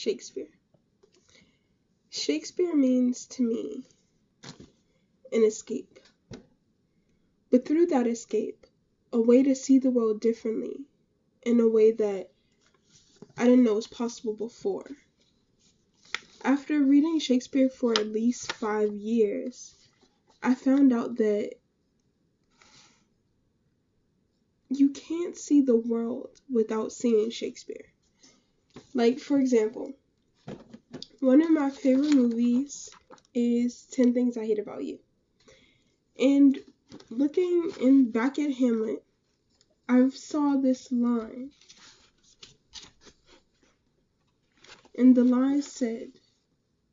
Shakespeare. Shakespeare means to me an escape. But through that escape, a way to see the world differently in a way that I didn't know was possible before. After reading Shakespeare for at least 5 years, I found out that you can't see the world without seeing Shakespeare. Like, for example, one of my favorite movies is 10 Things I Hate About You. And looking back at Hamlet, I saw this line. And the line said,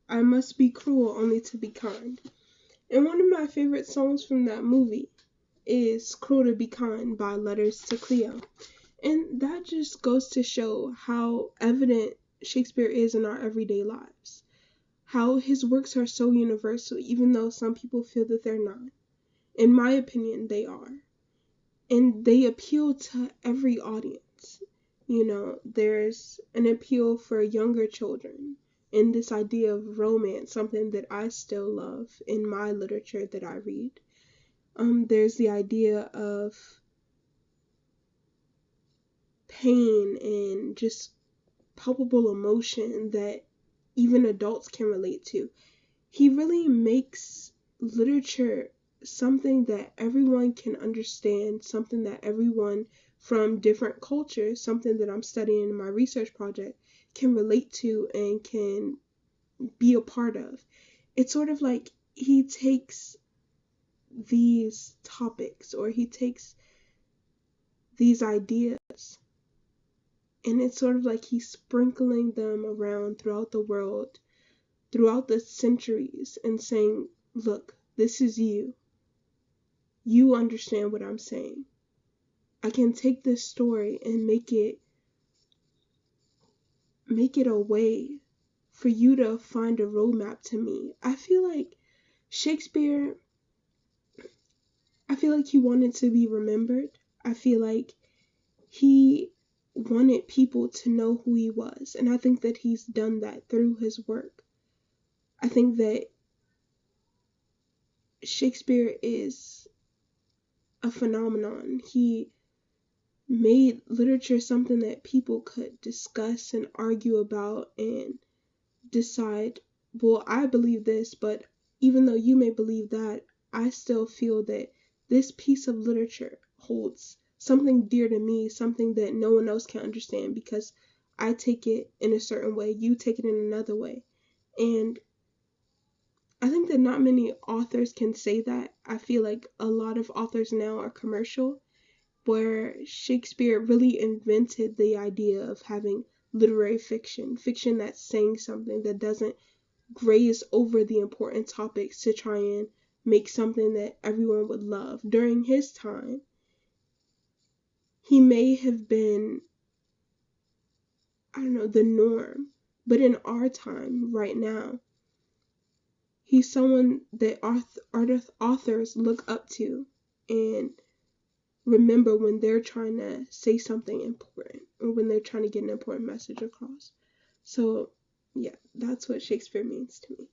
"I must be cruel only to be kind." And one of my favorite songs from that movie is "Cruel to Be Kind" by Letters to Cleo. And that just goes to show how evident Shakespeare is in our everyday lives. How his works are so universal, even though some people feel that they're not. In my opinion, they are. And they appeal to every audience. You know, there's an appeal for younger children in this idea of romance, something that I still love in my literature that I read. There's the idea of pain and just palpable emotion that even adults can relate to. He really makes literature something that everyone can understand, something that everyone from different cultures, something that I'm studying in my research project, can relate to and can be a part of. It's sort of like he takes these topics or he takes these ideas and it's sort of like he's sprinkling them around throughout the world, throughout the centuries, and saying, look, this is you. You understand what I'm saying. I can take this story and make it a way for you to find a roadmap to me. I feel like Shakespeare, he wanted to be remembered. I feel like he wanted people to know who he was. And I think that he's done that through his work. I think that Shakespeare is a phenomenon. He made literature something that people could discuss and argue about and decide, well, I believe this, but even though you may believe that, I still feel that this piece of literature holds something dear to me, something that no one else can understand because I take it in a certain way, you take it in another way. And I think that not many authors can say that. I feel like a lot of authors now are commercial, where Shakespeare really invented the idea of having literary fiction that's saying something, that doesn't graze over the important topics to try and make something that everyone would love. During his time, he may have been, I don't know, the norm, but in our time right now, he's someone that authors look up to and remember when they're trying to say something important or when they're trying to get an important message across. So, yeah, that's what Shakespeare means to me.